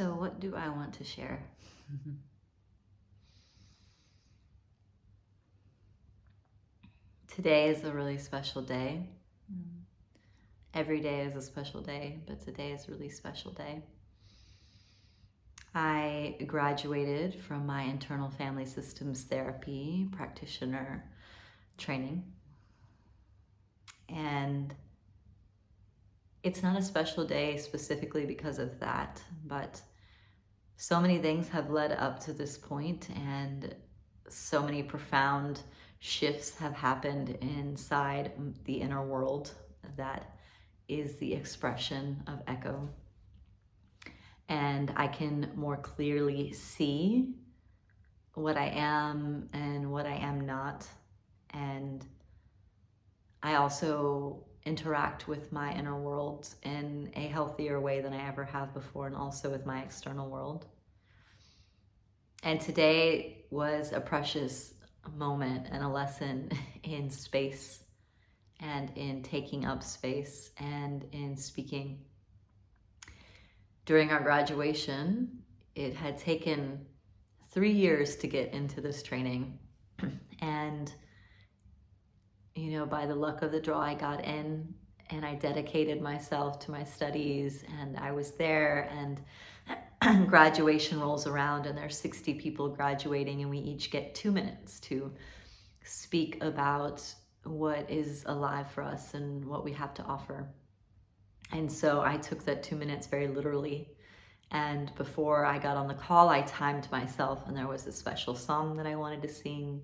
So what do I want to share? Today is a really special day. Every day is a special day, but today is a really special day. I graduated from my internal family systems therapy practitioner training. And it's not a special day specifically because of that, but so many things have led up to this point, and so many profound shifts have happened inside the inner world that is the expression of echo. And I can more clearly see what I am and what I am not. And I also interact with my inner world in a healthier way than I ever have before, and also with my external world. And today was a precious moment and a lesson in space and in taking up space and in speaking. During our graduation, it had taken 3 years to get into this training. And, by the luck of the draw, I got in and I dedicated myself to my studies, and I was there, and graduation rolls around and there's 60 people graduating, and we each get 2 minutes to speak about what is alive for us and what we have to offer. And so I took that 2 minutes very literally. And before I got on the call, I timed myself, and there was a special song that I wanted to sing.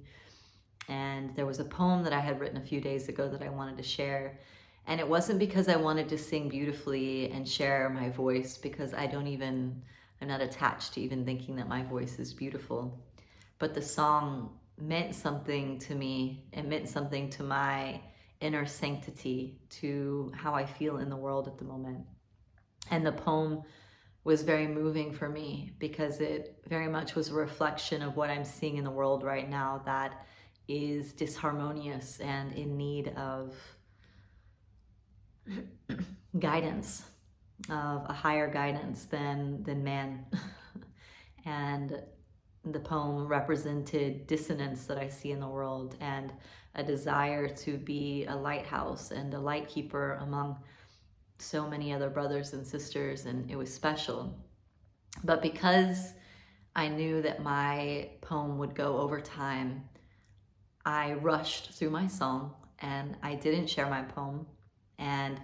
And there was a poem that I had written a few days ago that I wanted to share. And it wasn't because I wanted to sing beautifully and share my voice, because I'm not attached to even thinking that my voice is beautiful. But the song meant something to me. It meant something to my inner sanctity, to how I feel in the world at the moment. And the poem was very moving for me, because it very much was a reflection of what I'm seeing in the world right now that is disharmonious and in need of guidance, of a higher guidance than man. And the poem represented dissonance that I see in the world, and a desire to be a lighthouse and a light keeper among so many other brothers and sisters, and it was special. But because I knew that my poem would go over time, I rushed through my song and I didn't share my poem. And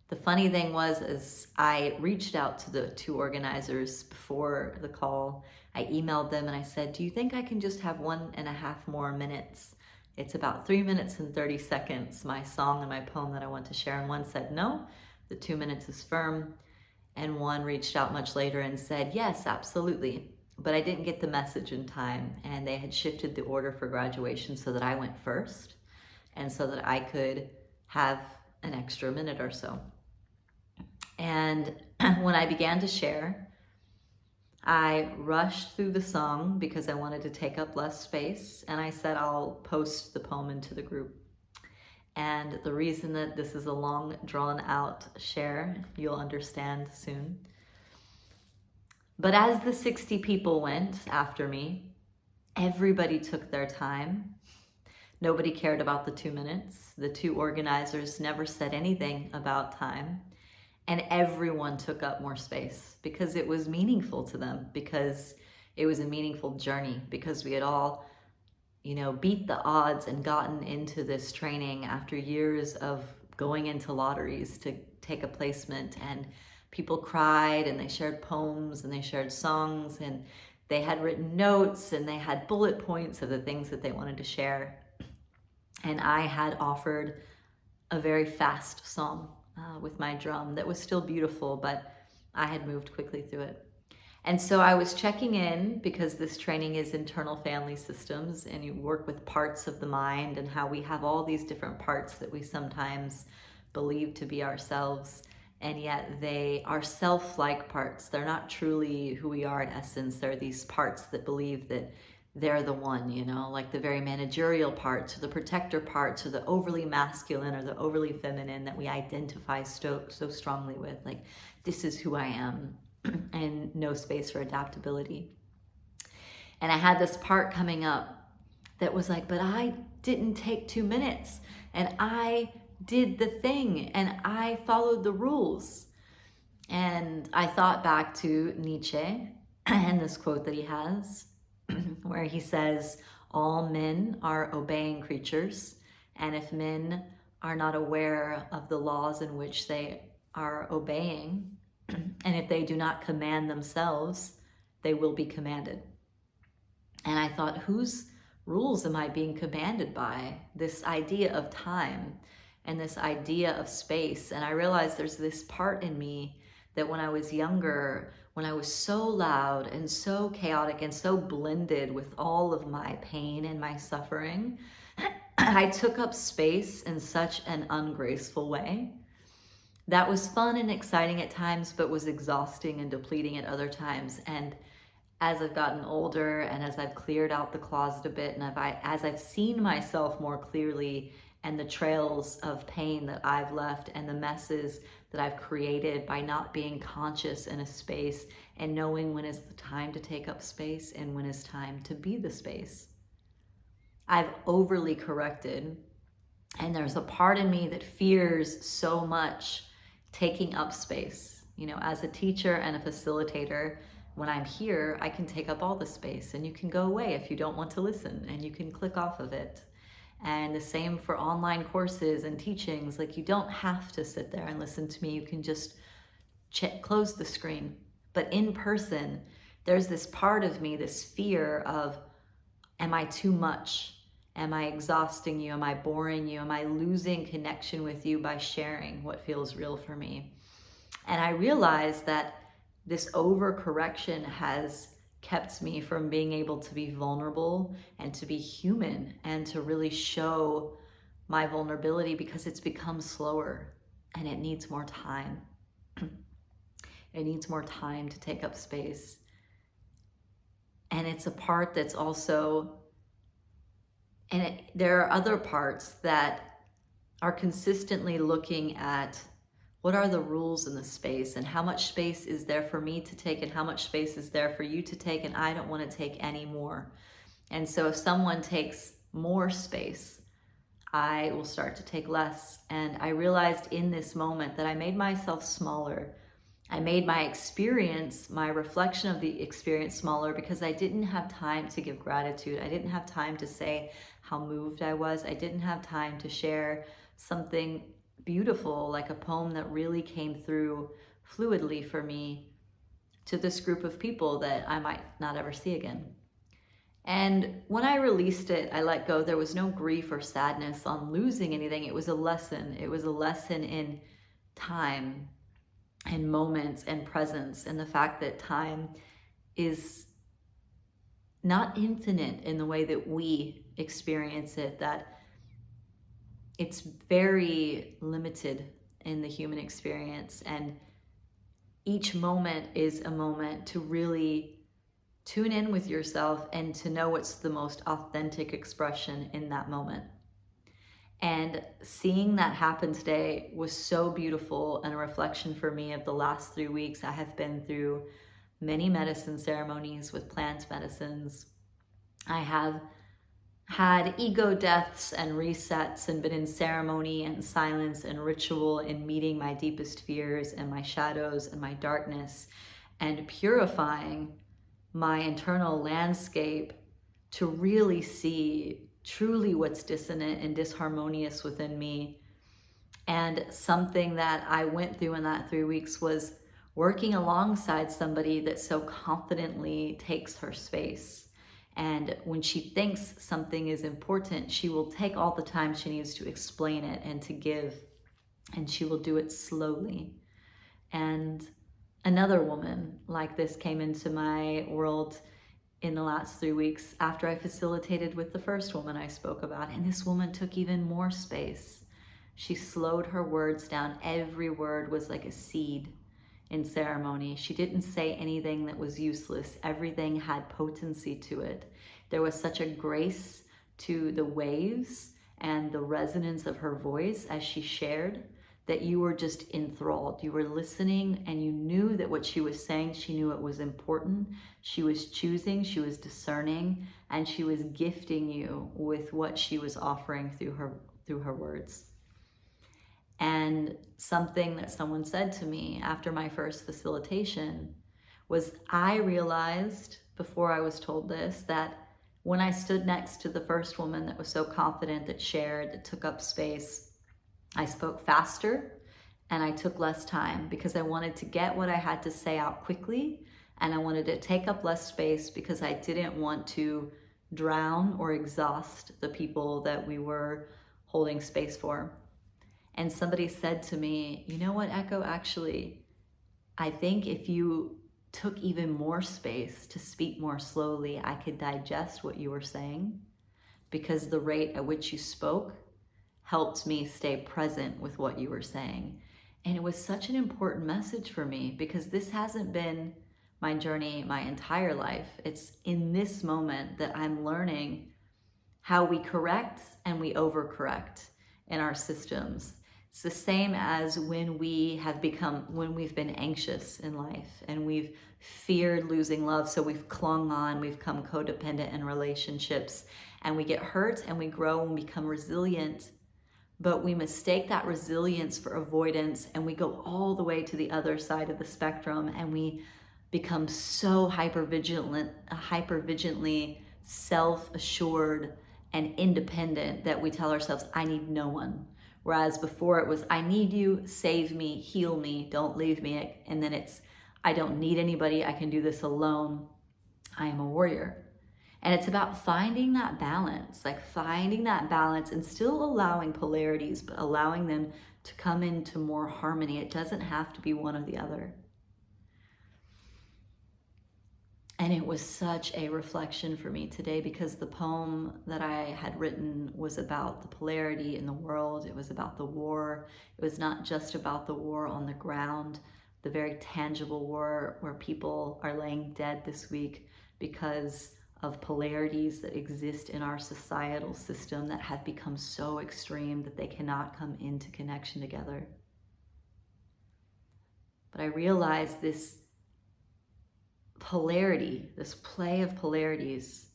the funny thing was, is I reached out to the 2 organizers before the call. I emailed them and I said, do you think I can just have 1.5 more minutes? It's about 3 minutes and 30 seconds, my song and my poem that I want to share. And one said, no, the 2 minutes is firm. And one reached out much later and said, yes, absolutely. But I didn't get the message in time, and they had shifted the order for graduation so that I went first, and so that I could have an extra minute or so. And when I began to share, I rushed through the song because I wanted to take up less space, and I said I'll post the poem into the group. And the reason that this is a long, drawn-out share, you'll understand soon. But as the 60 people went after me, everybody took their time. Nobody cared about the 2 minutes. The 2 organizers never said anything about time. And everyone took up more space because it was meaningful to them, because it was a meaningful journey, because we had all, beat the odds and gotten into this training after years of going into lotteries to take a placement. And people cried, and they shared poems, and they shared songs, and they had written notes, and they had bullet points of the things that they wanted to share. And I had offered a very fast song with my drum that was still beautiful, but I had moved quickly through it. And so I was checking in, because this training is internal family systems, and you work with parts of the mind, and how we have all these different parts that we sometimes believe to be ourselves. And yet they are self-like parts. They're not truly who we are in essence. They're these parts that believe that they're the one, like the very managerial parts, or the protector parts, or the overly masculine or the overly feminine that we identify so strongly with. Like, this is who I am. and no space for adaptability. And I had this part coming up that was like, but I didn't take 2 minutes, and I did the thing, and I followed the rules. And I thought back to Nietzsche and this quote that he has, where he says, all men are obeying creatures, and if men are not aware of the laws in which they are obeying, and if they do not command themselves, they will be commanded. And I thought, whose rules am I being commanded by? This idea of time and this idea of space. And I realized there's this part in me that when I was younger, when I was so loud and so chaotic and so blended with all of my pain and my suffering, I took up space in such an ungraceful way. That was fun and exciting at times, but was exhausting and depleting at other times. And as I've gotten older and as I've cleared out the closet a bit, and as I've seen myself more clearly, and the trails of pain that I've left and the messes that I've created by not being conscious in a space and knowing when is the time to take up space and when is time to be the space, I've overly corrected. And there's a part in me that fears so much taking up space. You know, as a teacher and a facilitator, when I'm here, I can take up all the space, and you can go away if you don't want to listen, and you can click off of it. And the same for online courses and teachings. Like, you don't have to sit there and listen to me. You can just close the screen. But in person, there's this part of me, this fear of, am I too much? Am I exhausting you? Am I boring you? Am I losing connection with you by sharing what feels real for me? And I realized that this overcorrection has kept me from being able to be vulnerable and to be human and to really show my vulnerability, because it's become slower and it needs more time. It needs more time to take up space. And it's a part that's also, there are other parts that are consistently looking at what are the rules in the space and how much space is there for me to take and how much space is there for you to take, and I don't want to take any more. And so if someone takes more space, I will start to take less. And I realized in this moment that I made myself smaller. I made my experience, my reflection of the experience smaller, because I didn't have time to give gratitude. I didn't have time to say how moved I was. I didn't have time to share something beautiful, like a poem that really came through fluidly for me to this group of people that I might not ever see again. And when I released it, I let go. There was no grief or sadness on losing anything. It was a lesson. It was a lesson in time and moments and presence, and the fact that time is not infinite in the way that we experience it, that it's very limited in the human experience. And each moment is a moment to really tune in with yourself and to know what's the most authentic expression in that moment. And seeing that happen today was so beautiful, and a reflection for me of the last 3 weeks. I have been through many medicine ceremonies with plant medicines. I have had ego deaths and resets and been in ceremony and silence and ritual in meeting my deepest fears and my shadows and my darkness, and purifying my internal landscape to really see truly what's dissonant and disharmonious within me. And something that I went through in that 3 weeks was working alongside somebody that so confidently takes her space. And when she thinks something is important, she will take all the time she needs to explain it and to give, and she will do it slowly. And another woman like this came into my world in the last 3 weeks after I facilitated with the first woman I spoke about. And this woman took even more space. She slowed her words down. Every word was like a seed in ceremony. She didn't say anything that was useless. Everything had potency to it. There was such a grace to the waves and the resonance of her voice as she shared that you were just enthralled. You were listening and you knew that what she was saying, she knew it was important. She was choosing, she was discerning, and she was gifting you with what she was offering through her words. And something that someone said to me after my first facilitation was, I realized before I was told this, that when I stood next to the first woman that was so confident, that shared, that took up space, I spoke faster and I took less time because I wanted to get what I had to say out quickly, and I wanted to take up less space because I didn't want to drown or exhaust the people that we were holding space for. And somebody said to me, you know what, Echo, actually, I think if you took even more space to speak more slowly, I could digest what you were saying, because the rate at which you spoke helped me stay present with what you were saying. And it was such an important message for me, because this hasn't been my journey my entire life. It's in this moment that I'm learning how we correct and we overcorrect in our systems. It's the same as when we've been anxious in life and we've feared losing love, so we've clung on, we've become codependent in relationships, and we get hurt and we grow and become resilient, but we mistake that resilience for avoidance, and we go all the way to the other side of the spectrum, and we become so hypervigilantly self-assured and independent that we tell ourselves, I need no one. Whereas before it was, I need you, save me, heal me, don't leave me. And then it's, I don't need anybody, I can do this alone. I am a warrior. And it's about finding that balance, and still allowing polarities, but allowing them to come into more harmony. It doesn't have to be one or the other. And it was such a reflection for me today, because the poem that I had written was about the polarity in the world. It was about the war. It was not just about the war on the ground, the very tangible war where people are laying dead this week because of polarities that exist in our societal system that have become so extreme that they cannot come into connection together. But I realized this polarity, this play of polarities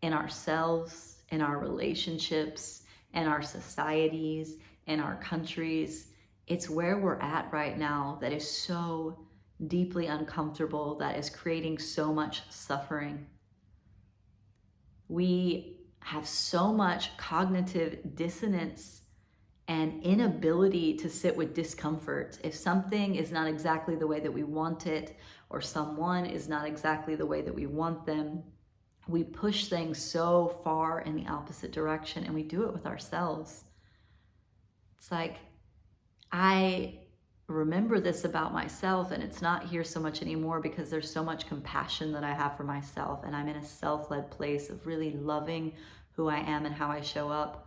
in ourselves, in our relationships, in our societies, in our countries, it's where we're at right now that is so deeply uncomfortable, that is creating so much suffering. We have so much cognitive dissonance and inability to sit with discomfort. If something is not exactly the way that we want it, or someone is not exactly the way that we want them, we push things so far in the opposite direction, and we do it with ourselves. It's like, I remember this about myself, and it's not here so much anymore because there's so much compassion that I have for myself, and I'm in a self-led place of really loving who I am and how I show up.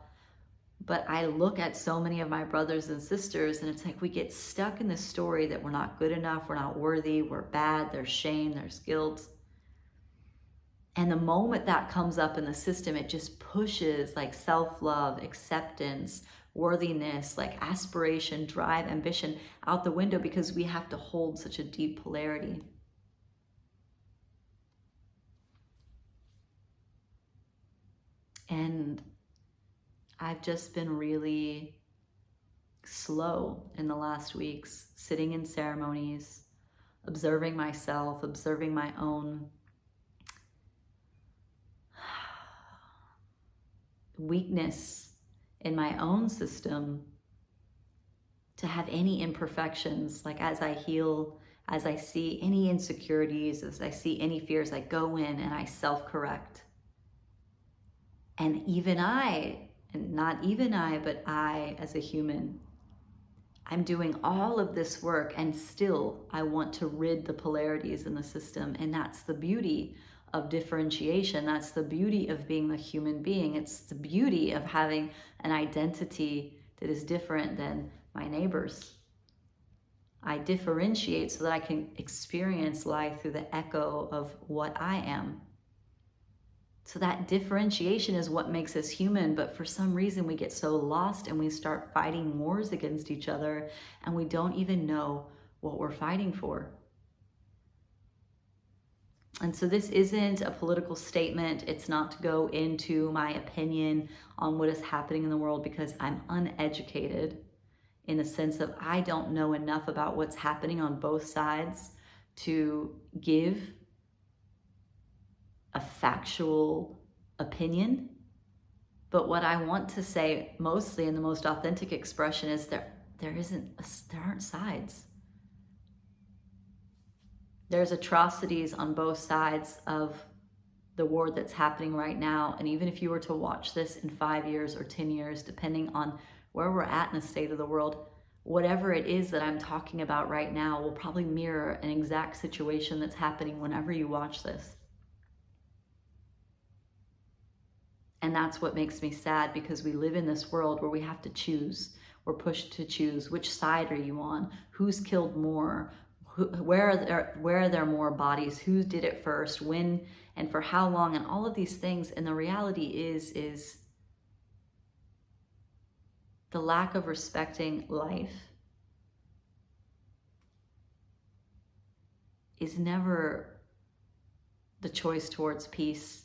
But I look at so many of my brothers and sisters, and it's like we get stuck in this story that we're not good enough, we're not worthy, we're bad, there's shame, there's guilt. And the moment that comes up in the system, it just pushes like self-love, acceptance, worthiness, like aspiration, drive, ambition out the window, because we have to hold such a deep polarity. And I've just been really slow in the last weeks, sitting in ceremonies, observing myself, observing my own weakness in my own system to have any imperfections. Like as I heal, as I see any insecurities, as I see any fears, I go in and I self-correct. And even I, and not even I, but I as a human, I'm doing all of this work, and still I want to rid the polarities in the system. And that's the beauty of differentiation. That's the beauty of being a human being. It's the beauty of having an identity that is different than my neighbors. I differentiate so that I can experience life through the echo of what I am. So that differentiation is what makes us human, but for some reason we get so lost and we start fighting wars against each other and we don't even know what we're fighting for. And so this isn't a political statement. It's not to go into my opinion on what is happening in the world, because I'm uneducated in the sense of I don't know enough about what's happening on both sides to give a factual opinion. But what I want to say mostly in the most authentic expression is there aren't sides. There's atrocities on both sides of the war that's happening right now. And even if you were to watch this in 5 years or 10 years, depending on where we're at in the state of the world, whatever it is that I'm talking about right now will probably mirror an exact situation that's happening whenever you watch this. And that's what makes me sad, because we live in this world where we have to choose. We're pushed to choose. Which side are you on? Who's killed more? Where are there more bodies? Who did it first? When and for how long? And all of these things. And the reality is the lack of respecting life is never the choice towards peace.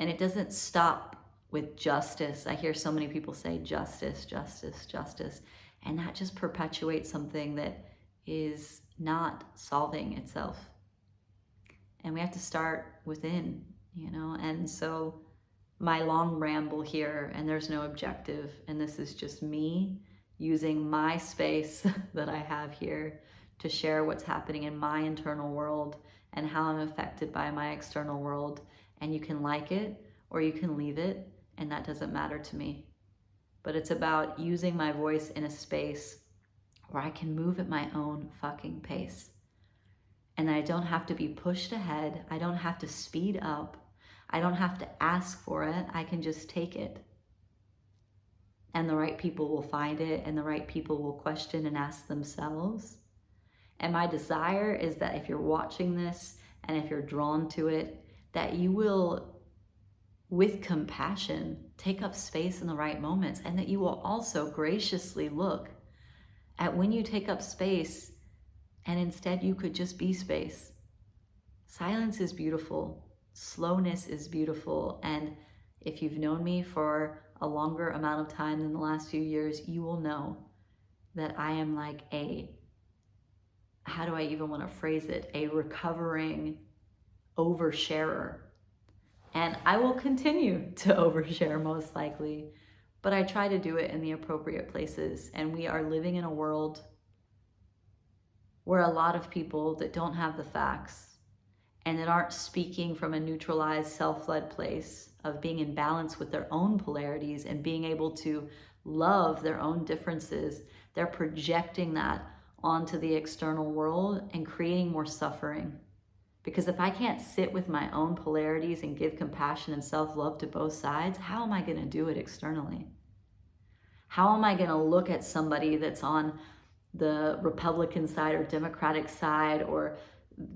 And it doesn't stop with justice. I hear so many people say justice, justice, justice. And that just perpetuates something that is not solving itself. And we have to start within, And so my long ramble here, and there's no objective, and this is just me using my space that I have here to share what's happening in my internal world and how I'm affected by my external world. And you can like it or you can leave it, and that doesn't matter to me. But it's about using my voice in a space where I can move at my own fucking pace. And I don't have to be pushed ahead. I don't have to speed up. I don't have to ask for it. I can just take it. And the right people will find it, and the right people will question and ask themselves. And my desire is that if you're watching this and if you're drawn to it, that you will, with compassion, take up space in the right moments, and that you will also graciously look at when you take up space and instead you could just be space. Silence is beautiful. Slowness is beautiful. And if you've known me for a longer amount of time than the last few years, you will know that I am like how do I even want to phrase it? A recovering oversharer. And I will continue to overshare most likely, but I try to do it in the appropriate places. And we are living in a world where a lot of people that don't have the facts and that aren't speaking from a neutralized, self-led place of being in balance with their own polarities and being able to love their own differences, they're projecting that onto the external world and creating more suffering. Because if I can't sit with my own polarities and give compassion and self-love to both sides, how am I going to do it externally? How am I going to look at somebody that's on the Republican side or Democratic side, or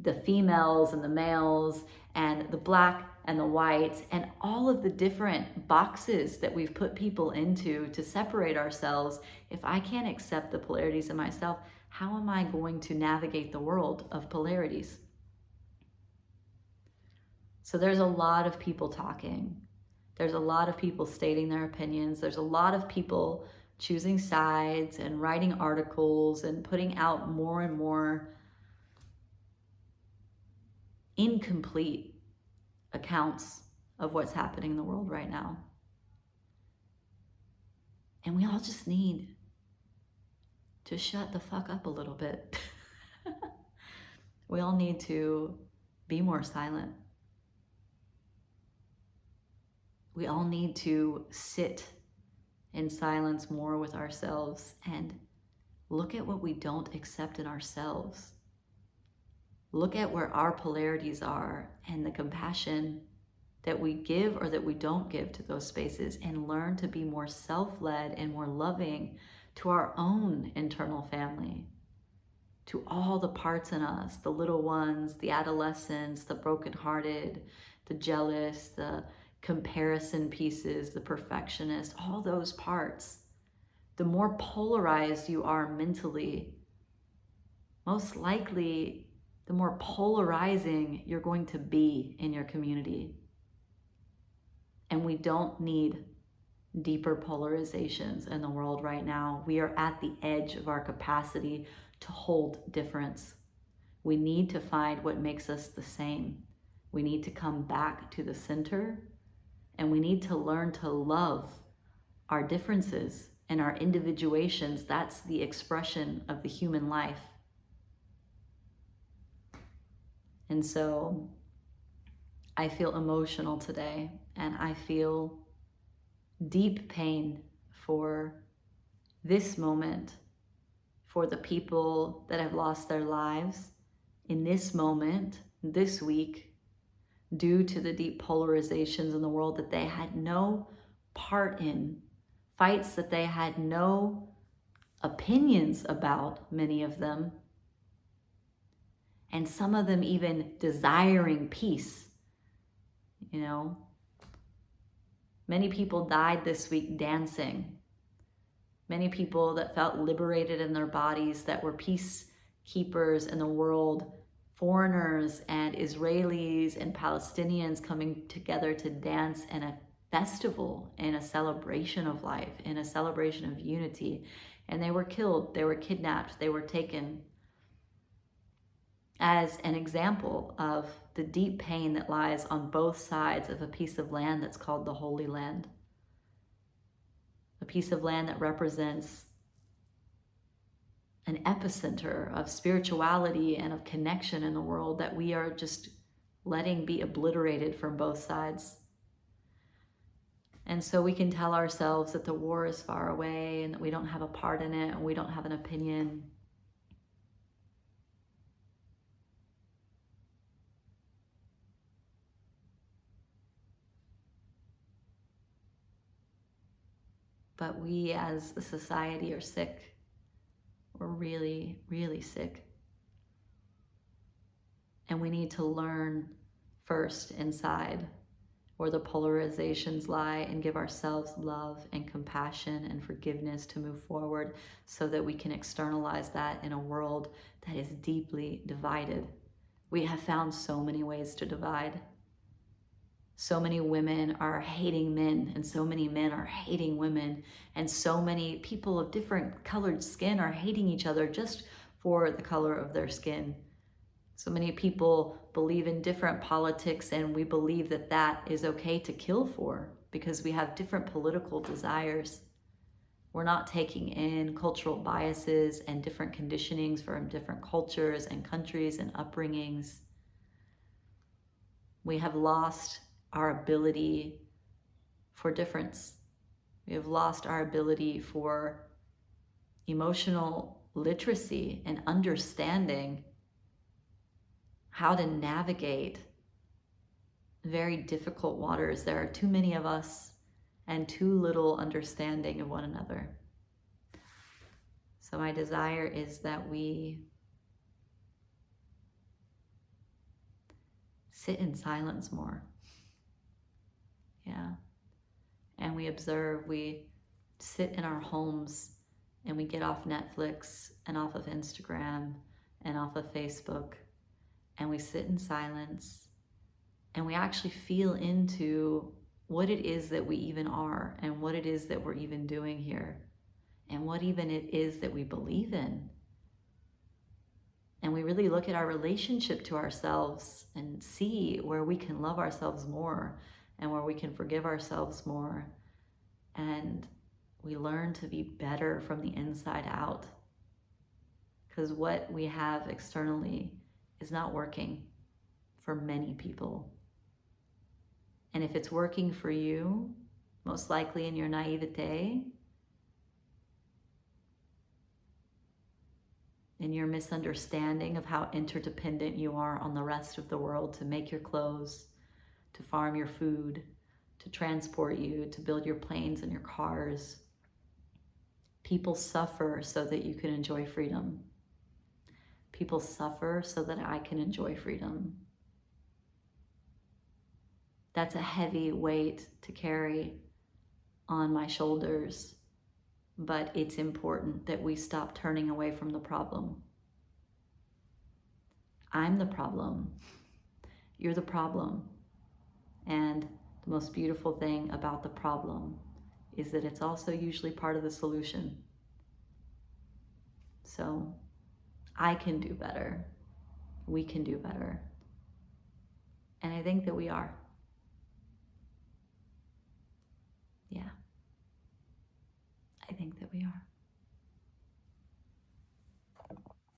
the females and the males and the black and the whites and all of the different boxes that we've put people into to separate ourselves? If I can't accept the polarities in myself, how am I going to navigate the world of polarities? So there's a lot of people talking. There's a lot of people stating their opinions. There's a lot of people choosing sides and writing articles and putting out more and more incomplete accounts of what's happening in the world right now. And we all just need to shut the fuck up a little bit. We all need to be more silent. We all need to sit in silence more with ourselves and look at what we don't accept in ourselves. Look at where our polarities are and the compassion that we give or that we don't give to those spaces, and learn to be more self-led and more loving to our own internal family, to all the parts in us, the little ones, the adolescents, the brokenhearted, the jealous, the comparison pieces, the perfectionist, all those parts. The more polarized you are mentally, most likely the more polarizing you're going to be in your community. And we don't need deeper polarizations in the world right now. We are at the edge of our capacity to hold difference. We need to find what makes us the same. We need to come back to the center, and we need to learn to love our differences and our individuations. That's the expression of the human life. And so I feel emotional today, and I feel deep pain for this moment, for the people that have lost their lives in this moment, this week, due to the deep polarizations in the world that they had no part in, fights that they had no opinions about, many of them, and some of them even desiring peace. You know, many people died this week dancing. Many people that felt liberated in their bodies, that were peacekeepers in the world, foreigners and Israelis and Palestinians coming together to dance in a festival, in a celebration of life, in a celebration of unity. And they were killed, they were kidnapped, they were taken, as an example of the deep pain that lies on both sides of a piece of land that's called the Holy Land. A piece of land that represents an epicenter of spirituality and of connection in the world that we are just letting be obliterated from both sides. And so we can tell ourselves that the war is far away and that we don't have a part in it and we don't have an opinion. But we as a society are sick. We're really, really sick. And we need to learn first inside where the polarizations lie and give ourselves love and compassion and forgiveness to move forward so that we can externalize that in a world that is deeply divided. We have found so many ways to divide. So many women are hating men, and so many men are hating women, and so many people of different colored skin are hating each other just for the color of their skin. So many people believe in different politics, and we believe that that is okay to kill for because we have different political desires. We're not taking in cultural biases and different conditionings from different cultures and countries and upbringings. We have lost our ability for difference. We have lost our ability for emotional literacy and understanding how to navigate very difficult waters. There are too many of us and too little understanding of one another. So my desire is that we sit in silence more. Yeah. And we observe, we sit in our homes and we get off Netflix and off of Instagram and off of Facebook, and we sit in silence and we actually feel into what it is that we even are and what it is that we're even doing here and what even it is that we believe in. And we really look at our relationship to ourselves and see where we can love ourselves more and where we can forgive ourselves more. And we learn to be better from the inside out. Because what we have externally is not working for many people. And if it's working for you, most likely in your naivete, in your misunderstanding of how interdependent you are on the rest of the world to make your clothes, to farm your food, to transport you, to build your planes and your cars. People suffer so that you can enjoy freedom. People suffer so that I can enjoy freedom. That's a heavy weight to carry on my shoulders, but it's important that we stop turning away from the problem. I'm the problem. You're the problem. And the most beautiful thing about the problem is that it's also usually part of the solution. So I can do better. We can do better. And I think that we are. Yeah. I think that we are.